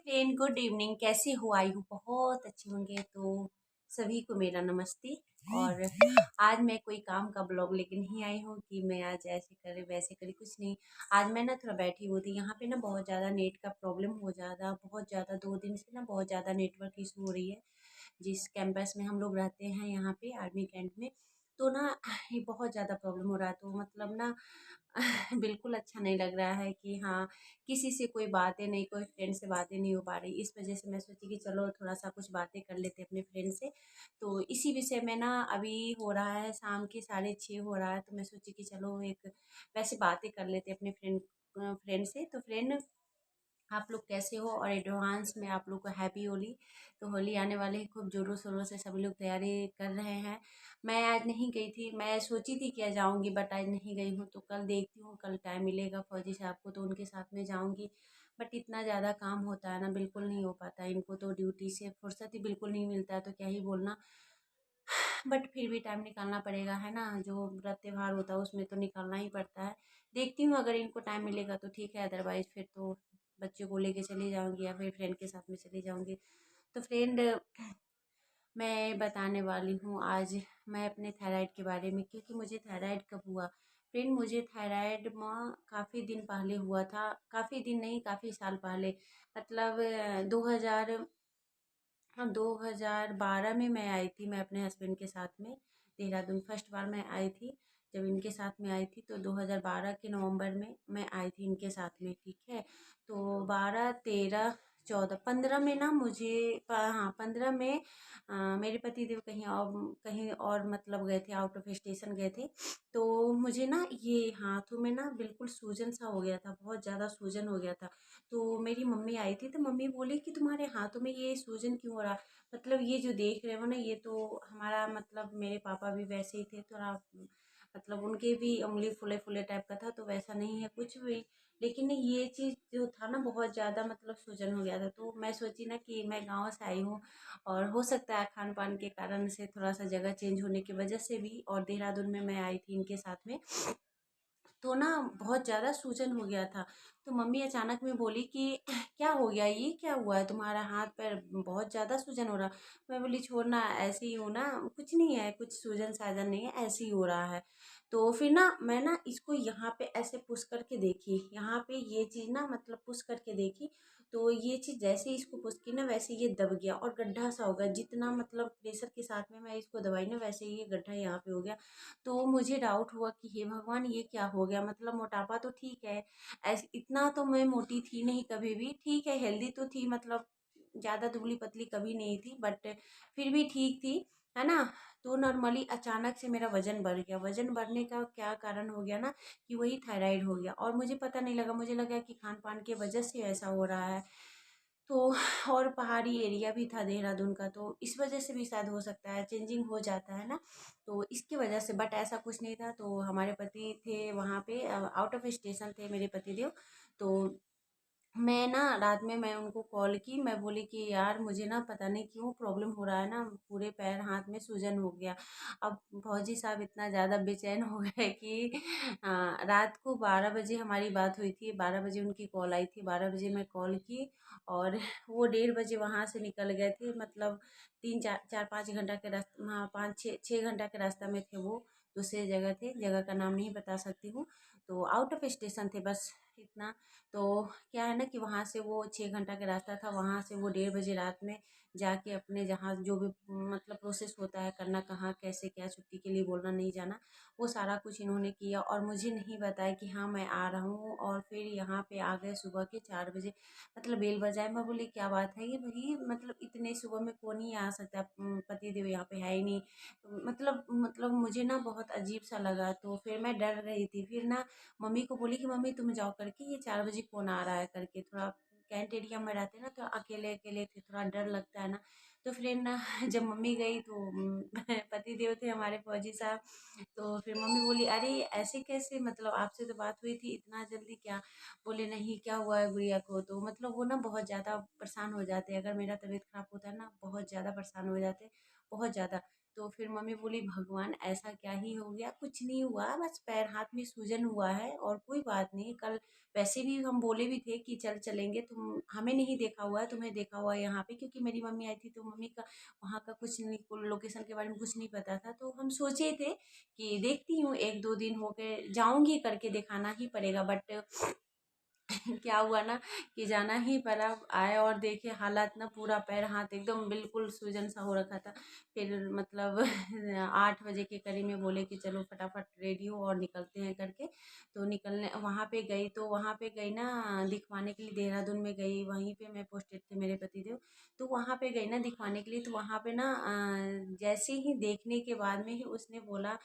Friend good evening. कैसे हो? आई हूँ बहुत अच्छे होंगे। तो सभी को मेरा नमस्ते। और आज मैं कोई काम का ब्लॉग लेके नहीं आई हूँ कि मैं आज ऐसे करे वैसे करे, कुछ नहीं। आज मैं ना थोड़ा बैठी हुई थी यहाँ पे ना, बहुत ज़्यादा नेट का प्रॉब्लम हो ज़्यादा, बहुत ज़्यादा 2 दिन से ना बहुत ज़्यादा नेटवर्क इशू हो रही है। जिस कैंपस में हम लोग रहते हैं यहाँ पे आर्मी कैंप में, तो ना ये बहुत ज़्यादा प्रॉब्लम हो रहा है। तो मतलब ना बिल्कुल अच्छा नहीं लग रहा है कि हाँ, किसी से कोई बातें नहीं, कोई फ्रेंड से बातें नहीं हो पा रही। इस वजह से मैं सोची कि चलो थोड़ा सा कुछ बातें कर लेते हैं अपने फ्रेंड से। तो इसी विषय में ना अभी हो रहा है, शाम के 6:30 हो रहा है, तो मैं सोची कि चलो एक वैसे बातें कर लेते हैं अपने फ्रेंड से। तो फ्रेंड, आप लोग कैसे हो? और एडवांस में आप लोग को हैप्पी होली। तो होली आने वाले हैं, खूब जोरों शोरों से सभी लोग तैयारी कर रहे हैं। मैं आज नहीं गई थी, मैं सोची थी कि जाऊंगी, बट आज नहीं गई हूँ। तो कल देखती हूँ, कल टाइम मिलेगा फौजी साहब को तो उनके साथ में जाऊंगी। बट इतना ज़्यादा काम होता है ना, बिल्कुल नहीं हो पाता। इनको तो ड्यूटी से फुर्सत ही बिल्कुल नहीं मिलता है, तो क्या ही बोलना। बट फिर भी टाइम निकालना पड़ेगा, है ना। जो व्रत त्योहार होता है उसमें तो निकालना ही पड़ता है। देखती हूँ, अगर इनको टाइम मिलेगा तो ठीक है, अदरवाइज फिर तो बच्चों को लेके चली जाऊंगी या फिर फ्रेंड के साथ में चली जाऊंगी। तो फ्रेंड, मैं बताने वाली हूँ आज मैं अपने थायराइड के बारे में, क्योंकि मुझे थायराइड कब हुआ। फ्रेंड, मुझे थायराइड माँ काफ़ी दिन पहले हुआ था। काफ़ी दिन नहीं, काफ़ी साल पहले। मतलब 2000, हाँ 2012 में मैं आई थी, मैं अपने हस्बैंड के साथ में देहरादून। फर्स्ट बार मैं आई थी जब इनके साथ में आई थी, तो 2012 के नवंबर में मैं आई थी इनके साथ में, ठीक है। तो 12, 13, 14, 15 में ना मुझे हाँ 15 में मेरे पति देव कहीं और मतलब गए थे, आउट ऑफ स्टेशन गए थे। तो मुझे ना ये हाथों में ना बिल्कुल सूजन सा हो गया था, बहुत ज़्यादा सूजन हो गया था। तो मेरी मम्मी आई थी, तो मम्मी बोली कि तुम्हारे हाथों में ये सूजन क्यों हो रहा। मतलब ये जो देख रहे हो ना, ये तो हमारा मतलब मेरे पापा भी वैसे ही थे थोड़ा, मतलब उनके भी उंगली फुले फुले टाइप का था, तो वैसा नहीं है कुछ भी। लेकिन ये चीज़ जो था ना, बहुत ज़्यादा मतलब सूजन हो गया था। तो मैं सोची ना कि मैं गांव से आई हूँ, और हो सकता है खान पान के कारण से, थोड़ा सा जगह चेंज होने की वजह से भी, और देहरादून में मैं आई थी इनके साथ में, तो ना बहुत ज़्यादा सूजन हो गया था। तो मम्मी अचानक में बोली कि क्या हो गया, ये क्या हुआ है तुम्हारा हाथ पैर बहुत ज़्यादा सूजन हो रहा। मैं बोली छोड़ना, ऐसे ही हो ना, कुछ नहीं है, कुछ सूजन साजन नहीं है, ऐसे ही हो रहा है। तो फिर ना मैं ना इसको यहाँ पे ऐसे पुश करके देखी, यहाँ पे ये चीज़ ना मतलब पुश करके देखी। तो ये चीज़ जैसे ही इसको पुश की ना, वैसे ये दब गया और गड्ढा सा हो गया। जितना मतलब प्रेशर के साथ में मैं इसको दबाई ना, वैसे ही ये गड्ढा यहाँ पे हो गया। तो मुझे डाउट हुआ कि हे भगवान, ये क्या हो गया। मतलब मोटापा तो ठीक है, ऐसे इतना तो मैं मोटी थी नहीं कभी भी, ठीक है हेल्दी तो थी, मतलब ज़्यादा दुबली पतली कभी नहीं थी, बट फिर भी ठीक थी, है ना। तो नॉर्मली अचानक से मेरा वजन बढ़ गया। वजन बढ़ने का क्या कारण हो गया ना, कि वही थायराइड हो गया, और मुझे पता नहीं लगा। मुझे लगा कि खान पान की वजह से ऐसा हो रहा है। तो और पहाड़ी एरिया भी था देहरादून का, तो इस वजह से भी शायद हो सकता है, चेंजिंग हो जाता है ना, तो इसकी वजह से। बट ऐसा कुछ नहीं था। तो हमारे पति थे वहाँ पे, आउट ऑफ स्टेशन थे मेरे पति देव। तो मैं ना रात में मैं उनको कॉल की, मैं बोली कि यार मुझे ना पता नहीं क्यों प्रॉब्लम हो रहा है ना, पूरे पैर हाथ में सूजन हो गया। अब फौजी साहब इतना ज़्यादा बेचैन हो गए कि रात को 12 बजे हमारी बात हुई थी, 12 बजे उनकी कॉल आई थी, 12 बजे मैं कॉल की, और वो 1:30 बजे वहाँ से निकल गए थे। मतलब 3 4 4 5 घंटा के रास्ते, हाँ 5 6 6 घंटा के रास्ता में थे वो। दूसरे जगह थे, जगह का नाम नहीं बता सकती हूँ। तो आउट ऑफ स्टेशन थे, बस इतना। तो क्या है ना कि वहाँ से वो 6 घंटा का रास्ता था, वहाँ से वो 1:30 बजे रात में जाके अपने जहाँ जो भी मतलब प्रोसेस होता है करना, कहाँ कैसे क्या छुट्टी के लिए बोलना, नहीं जाना, वो सारा कुछ इन्होंने किया, और मुझे नहीं बताया कि हाँ मैं आ रहा हूँ। और फिर यहाँ पे आ गए सुबह के 4 बजे, मतलब बेल बजाए। मैं बोली क्या बात है ये भाई, मतलब इतने सुबह में कौन ही आ सकता है, पति देव यहाँ पे है ही नहीं। मतलब मुझे ना बहुत अजीब सा लगा, तो फिर मैं डर रही थी। फिर ना मम्मी को बोली कि मम्मी तुम जाओ करके, ये 4 बजे कौन आ रहा है करके। थोड़ा कैंट एरिया में रहते ना, तो अकेले अकेले थे, थोड़ा डर लगता है ना। तो फिर ना जब मम्मी गई तो पति देव थे हमारे फौजी साहब। तो फिर मम्मी बोली अरे ऐसे कैसे, मतलब आपसे तो बात हुई थी, इतना जल्दी क्या। बोले नहीं, क्या हुआ है गुड़िया को। तो मतलब वो ना बहुत ज़्यादा परेशान हो जाते हैं, अगर मेरा तबीयत खराब होता है ना, बहुत ज़्यादा परेशान हो जाते हैं। बहुत ज़्यादा। तो फिर मम्मी बोली भगवान ऐसा क्या ही हो गया, कुछ नहीं हुआ, बस पैर हाथ में सूजन हुआ है और कोई बात नहीं। कल वैसे भी हम बोले भी थे कि चल चलेंगे, तुम हमें नहीं देखा हुआ है, तुम्हें देखा हुआ है यहाँ पे, क्योंकि मेरी मम्मी आई थी तो मम्मी का वहाँ का कुछ नहीं, लोकेशन के बारे में कुछ नहीं पता था। तो हम सोचे थे कि देखती हूँ, एक दो दिन हो गए, जाऊंगी करके दिखाना ही पड़ेगा। बट क्या हुआ ना कि जाना ही पड़ा। आए और देखे हालात ना, पूरा पैर हाथ एकदम बिल्कुल सूजन सा हो रखा था। फिर मतलब 8 बजे के करीब में बोले कि चलो फटाफट रेडी हो और निकलते हैं करके। तो निकलने वहाँ पे गई, तो वहाँ पे गई ना दिखवाने के लिए, देहरादून में गई, वहीं पे मैं पोस्टेड थे मेरे पतिदेव। तो वहाँ पे गई ना दिखवाने के लिए, तो वहाँ पे ना जैसे ही देखने के बाद में ही उसने बोला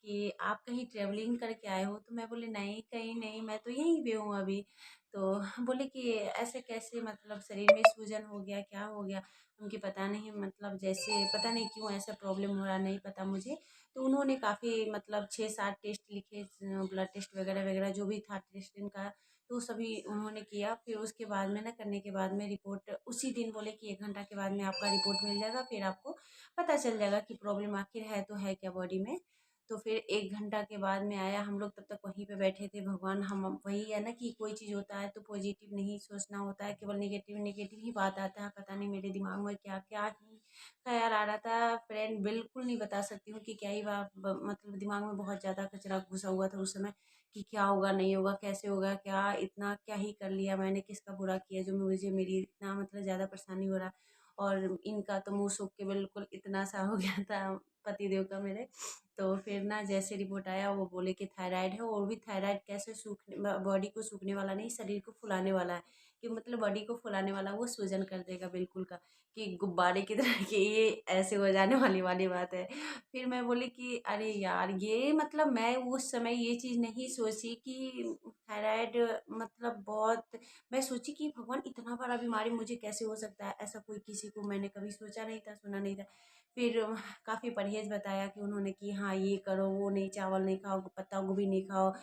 कि आप कहीं ट्रेवलिंग करके आए हो। तो मैं बोली नहीं, कहीं नहीं, मैं तो यहीं पे हूँ अभी। तो बोले कि ऐसे कैसे, मतलब शरीर में सूजन हो गया, क्या हो गया? उनकी पता नहीं, मतलब जैसे पता नहीं क्यों ऐसा प्रॉब्लम हो रहा, नहीं पता मुझे। तो उन्होंने काफ़ी मतलब 6-7 टेस्ट लिखे, ब्लड टेस्ट वगैरह वगैरह जो भी था टेस्ट इनका, तो सभी उन्होंने किया। फिर उसके बाद में ना, करने के बाद में रिपोर्ट उसी दिन बोले कि 1 घंटा के बाद में आपका रिपोर्ट मिल जाएगा, फिर आपको पता चल जाएगा कि प्रॉब्लम आखिर है तो है क्या बॉडी में। तो फिर 1 घंटा के बाद में आया, हम लोग तब तक वहीं पे बैठे थे। भगवान, हम वही है ना कि कोई चीज़ होता है तो पॉजिटिव नहीं सोचना होता है, केवल नेगेटिव नेगेटिव ही बात आता है। पता नहीं मेरे दिमाग में क्या क्या ही ख्याल आ रहा था फ्रेंड, बिल्कुल नहीं बता सकती हूँ कि क्या ही बात, मतलब दिमाग में बहुत ज़्यादा कचरा घुसा हुआ था उस समय कि क्या होगा, नहीं होगा, कैसे होगा, क्या इतना क्या ही कर लिया मैंने, किसका बुरा किया जो मुझे मेरी इतना मतलब ज़्यादा परेशानी हो रहा। और इनका तो मुंह सूख के बिल्कुल इतना सा हो गया था, पतिदेव का मेरे। तो फिर ना जैसे रिपोर्ट आया, वो बोले कि थायराइड है, और भी थायराइड कैसे सूखने, बॉडी को सूखने वाला नहीं, शरीर को फुलाने वाला है, कि मतलब बॉडी को फुलाने वाला, वो सूजन कर देगा बिल्कुल का, कि गुब्बारे की तरह कि ये ऐसे हो जाने वाली वाली बात है। फिर मैं बोली कि अरे यार, ये मतलब मैं उस समय ये चीज़ नहीं सोची कि थायराइड मतलब बहुत, मैं सोची कि भगवान इतना बड़ा बीमारी मुझे कैसे हो सकता है, ऐसा कोई किसी को मैंने कभी सोचा नहीं था, सुना नहीं था। फिर काफ़ी परहेज़ बताया कि उन्होंने कि हाँ ये करो, वो नहीं, चावल नहीं खाओ, पत्ता गोभी नहीं खाओ,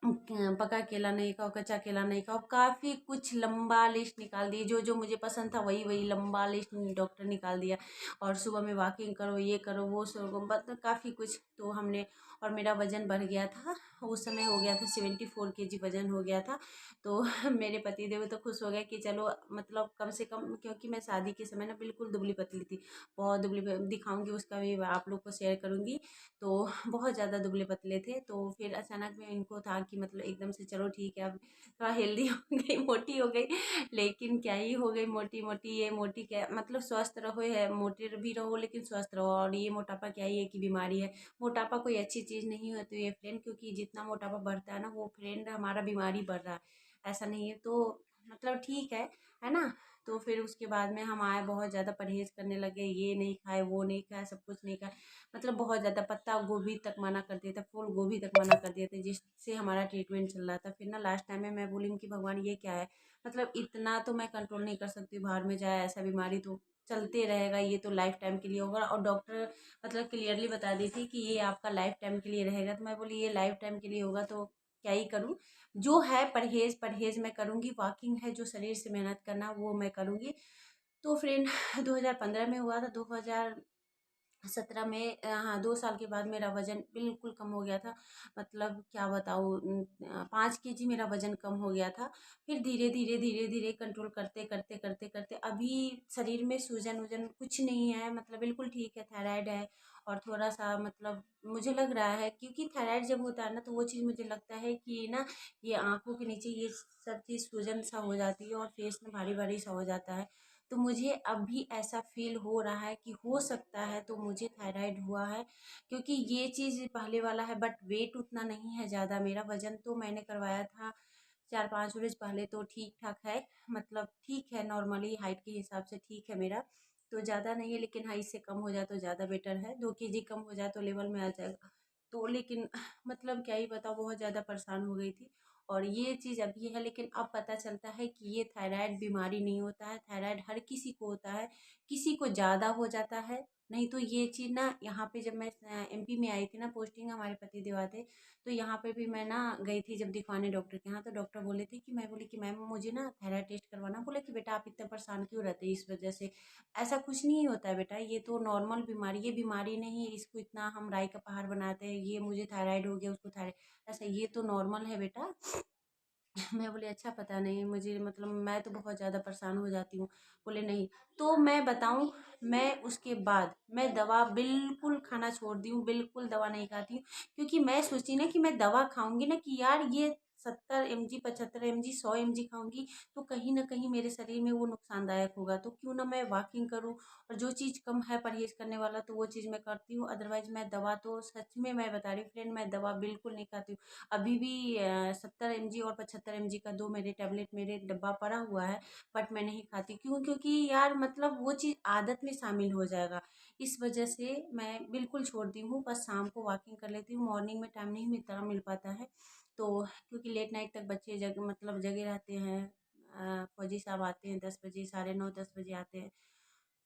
पका केला नहीं खाओ, कच्चा केला नहीं खाओ, काफ़ी कुछ लंबा लिस्ट निकाल दिए। जो जो मुझे पसंद था वही वही लंबा लिस्ट डॉक्टर निकाल दिया। और सुबह में वॉकिंग करो, ये करो, वो सो, मतलब काफ़ी कुछ तो हमने। और मेरा वज़न बढ़ गया था, उस समय हो गया था 74 kg वज़न हो गया था। तो मेरे पतिदेव तो खुश हो गए कि चलो, मतलब कम से कम, क्योंकि मैं शादी के समय ना बिल्कुल दुबली पतली थी, बहुत दुबली, दिखाऊंगी उसका भी, आप लोग को शेयर करूंगी। तो बहुत ज़्यादा दुबले पतले थे। तो फिर अचानक में इनको था कि मतलब एकदम से चलो ठीक है, अब थोड़ा हेल्दी हो गई, मोटी हो गई। लेकिन क्या ही हो गई मोटी मोटी, ये मोटी क्या, मतलब स्वस्थ रहो, है मोटे भी रहो लेकिन स्वस्थ रहो। और ये मोटापा क्या ही है कि बीमारी है। मोटापा कोई अच्छी चीज़ नहीं होती है फ्रेंड, क्योंकि जितना मोटापा बढ़ता है ना, वो फ्रेंड हमारा बीमारी बढ़ रहा है, ऐसा नहीं है। तो मतलब ठीक है ना। तो फिर उसके बाद में हम आए, बहुत ज़्यादा परहेज़ करने लगे, ये नहीं खाए, वो नहीं खाए, सब कुछ नहीं खाए, मतलब बहुत ज़्यादा, पत्ता गोभी तक मना कर दिया था, फूल गोभी तक मना कर दिए थे, जिससे हमारा ट्रीटमेंट चल रहा था। फिर ना लास्ट टाइम में मैं बोली कि भगवान ये क्या है, मतलब इतना तो मैं कंट्रोल नहीं कर सकती, बाहर में जाए, ऐसा बीमारी तो चलते रहेगा, ये तो लाइफ टाइम के लिए होगा। और डॉक्टर मतलब क्लियरली बता दी थी कि ये आपका लाइफ टाइम के लिए रहेगा। तो मैं बोली ये लाइफ टाइम के लिए होगा तो क्या ही करूँ, जो है परहेज परहेज मैं करूँगी, वॉकिंग है, जो शरीर से मेहनत करना वो मैं करूँगी। तो फ्रेंड 2015 में हुआ था, 2017 में, हाँ 2 साल के बाद मेरा वज़न बिल्कुल कम हो गया था। मतलब क्या बताऊँ, 5 kg मेरा वज़न कम हो गया था। फिर धीरे धीरे धीरे धीरे कंट्रोल करते करते करते करते अभी शरीर में सूजन वूजन कुछ नहीं है, मतलब बिल्कुल ठीक है। थायराइड है, और थोड़ा सा मतलब मुझे लग रहा है, क्योंकि थायराइड जब होता है ना, तो वो चीज़ मुझे लगता है कि ना, ये आँखों के नीचे ये सब चीज़ सूजन सा हो जाती है, और फेस में भारी भारी सा हो जाता है। तो मुझे अभी ऐसा फ़ील हो रहा है कि हो सकता है तो मुझे थायराइड हुआ है, क्योंकि ये चीज़ पहले वाला है, बट वेट उतना नहीं है ज़्यादा मेरा। वज़न तो मैंने करवाया था 4-5 वर्ष पहले, तो ठीक ठाक है, मतलब ठीक है, नॉर्मली हाइट के हिसाब से ठीक है मेरा। तो ज़्यादा नहीं है, लेकिन हाँ इससे कम हो जाए तो ज़्यादा बेटर है, 2 kg कम हो जाए तो लेवल में आ जाएगा। तो लेकिन मतलब क्या ही बताऊँ, बहुत ज़्यादा परेशान हो गई थी। और ये चीज़ अभी है, लेकिन अब पता चलता है कि ये थायराइड बीमारी नहीं होता है, थायराइड हर किसी को होता है, किसी को ज़्यादा हो जाता है, नहीं तो ये चीज़ ना यहाँ पे जब मैं एमपी में आई थी ना, पोस्टिंग हमारे पति देव आए थे, तो यहाँ पे भी मैं ना गई थी जब दिखवाने डॉक्टर के यहाँ, तो डॉक्टर बोले थे कि, मैं बोली कि मैम मुझे ना थायराइड टेस्ट करवाना। बोले कि बेटा आप इतना परेशान क्यों रहते हैं इस वजह से, ऐसा कुछ नहीं होता है बेटा, ये तो नॉर्मल बीमारी, ये बीमारी नहीं है, इसको इतना हम राई का पहाड़ बनाते हैं, ये मुझे थायराइड हो गया उसको थायराइड, ऐसा ये तो नॉर्मल है बेटा। मैं बोली अच्छा, पता नहीं मुझे, मतलब मैं तो बहुत ज़्यादा परेशान हो जाती हूँ। बोले नहीं, तो मैं बताऊँ, मैं उसके बाद मैं दवा बिल्कुल खाना छोड़ दी हूँ, बिल्कुल दवा नहीं खाती हूँ, क्योंकि मैं सोची ना कि मैं दवा खाऊंगी ना, कि यार ये 70 mg 75 mg 100 mg खाऊंगी, तो कहीं ना कहीं मेरे शरीर में वो नुकसानदायक होगा, तो क्यों ना मैं वॉकिंग करूँ, और जो चीज़ कम है परहेज करने वाला तो वो चीज़ मैं करती हूँ। अदरवाइज मैं दवा तो सच में मैं बता रही हूँ फ्रेंड, मैं दवा बिल्कुल नहीं खाती हूँ। अभी भी 70 mg और 75 mg का दो मेरे टैबलेट मेरे डब्बा पड़ा हुआ है, बट मैं नहीं खाती। क्यों? क्योंकि यार मतलब वो चीज़ आदत में शामिल हो जाएगा, इस वजह से मैं बिल्कुल छोड़ दी हूँ। बस शाम को वॉकिंग कर लेती हूँ, मॉर्निंग में टाइम नहीं मिल पाता है, तो क्योंकि लेट नाइट तक बच्चे मतलब जगे रहते हैं। फौजी साहब आते हैं 10 बजे, 9:30 10 बजे आते हैं,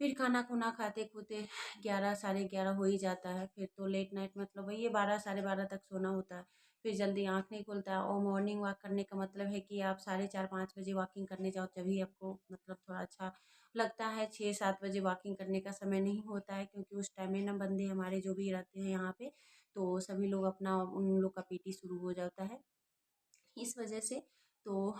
फिर खाना खुना खाते खूते 11 साढ़े 11 हो ही जाता है, फिर तो लेट नाइट मतलब वही है, 12 साढ़े 12 तक सोना होता है, फिर जल्दी आँख नहीं खुलता है। और मॉर्निंग वॉक करने का मतलब है कि आप 4:30 5 बजे वॉकिंग करने जाओ, तभी आपको मतलब थोड़ा अच्छा लगता है। 6 7 बजे वॉकिंग करने का समय नहीं होता है, क्योंकि उस टाइम में ना बंदे हमारे जो भी रहते हैं यहाँ पे, तो सभी लोग अपना उन लोग का पीटी शुरू हो जाता है, इस वजह से। तो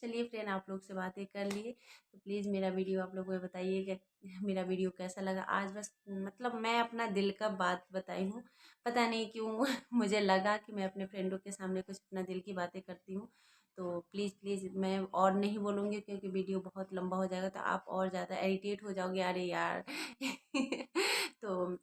चलिए फ्रेंड, आप लोग से बातें कर लिए, तो प्लीज़ मेरा वीडियो आप लोग को बताइए कि मेरा वीडियो कैसा लगा। आज बस मतलब मैं अपना दिल का बात बताई हूँ, पता नहीं क्यों मुझे लगा कि मैं अपने फ्रेंडों के सामने कुछ अपना दिल की बातें करती हूँ। तो प्लीज़ प्लीज़ मैं और नहीं बोलूँगी, क्योंकि वीडियो बहुत लंबा हो जाएगा, तो आप और ज़्यादा इरिटेट हो जाओगे, अरे यार तो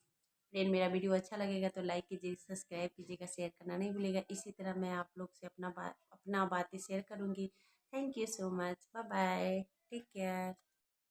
फ्रेंड, मेरा वीडियो अच्छा लगेगा तो लाइक कीजिए, सब्सक्राइब कीजिएगा, शेयर करना नहीं भूलिएगा। इसी तरह मैं आप लोग से अपना बातें शेयर करूँगी। Thank you so much, bye bye, take care.